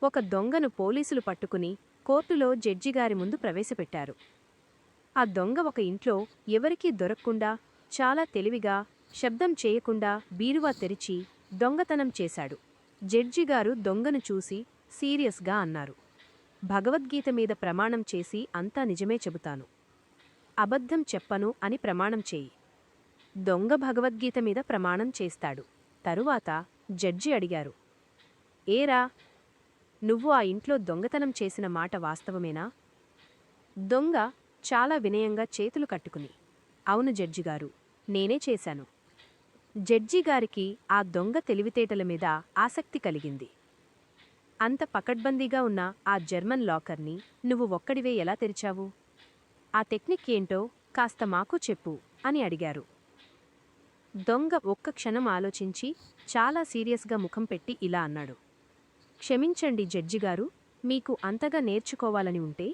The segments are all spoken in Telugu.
ఒక దొంగను పోలీసులు పట్టుకుని కోర్టులో జడ్జిగారి ముందు ప్రవేశపెట్టారు. ఆ దొంగ ఒక ఇంట్లో ఎవరికీ దొరక్కుండా చాలా తెలివిగా శబ్దం చేయకుండా బీరువా తెరిచి దొంగతనం చేశాడు. జడ్జిగారు దొంగను చూసి సీరియస్గా అన్నారు, భగవద్గీత మీద ప్రమాణం చేసి అంతా నిజమే చెబుతాను, అబద్ధం చెప్పను అని ప్రమాణం చేయి. దొంగ భగవద్గీత మీద ప్రమాణం చేస్తాడు. తరువాత జడ్జి అడిగారు, ఏరా, నువ్వు ఆ ఇంట్లో దొంగతనం చేసిన మాట వాస్తవమేనా? దొంగ చాలా వినయంగా చేతులు కట్టుకుని, అవును జడ్జిగారు, నేనే చేశాను. జడ్జిగారికి ఆ దొంగ తెలివితేటల మీద ఆసక్తి కలిగింది. అంత పకడ్బందీగా ఉన్న ఆ జర్మన్ లాకర్ని నువ్వు ఒక్కడివే ఎలా తెరిచావు? ఆ టెక్నిక్ ఏంటో కాస్త మాకు చెప్పు అని అడిగారు. దొంగ ఒక్క క్షణం ఆలోచించి చాలా సీరియస్గా ముఖం పెట్టి ఇలా అన్నాడు, క్షమించండి జడ్జిగారు, మీకు అంతగా నేర్చుకోవాలని ఉంటే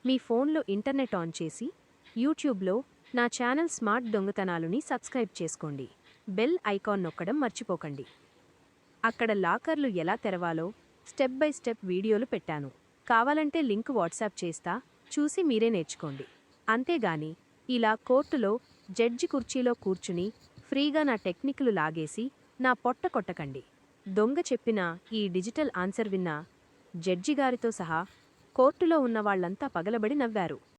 మీ ఫోన్లో ఇంటర్నెట్ ఆన్ చేసి యూట్యూబ్లో నా ఛానల్ స్మార్ట్ దొంగతనాలుని సబ్స్క్రైబ్ చేసుకోండి. బెల్ ఐకాన్ నొక్కడం మర్చిపోకండి. అక్కడ లాకర్లు ఎలా తెరవాలో స్టెప్ బై స్టెప్ వీడియోలు పెట్టాను. కావాలంటే లింక్ వాట్సాప్ చేస్తా, చూసి మీరే నేర్చుకోండి. అంతేగాని ఇలా కోర్టులో జడ్జి కుర్చీలో కూర్చుని ఫ్రీగా నా టెక్నిక్లు లాగేసి నా పొట్ట కొట్టకండి. దొంగ చెప్పిన ఈ డిజిటల్ ఆన్సర్ విన్న జడ్జిగారితో సహా కోర్టులో ఉన్నవాళ్లంతా పగలబడి నవ్వారు.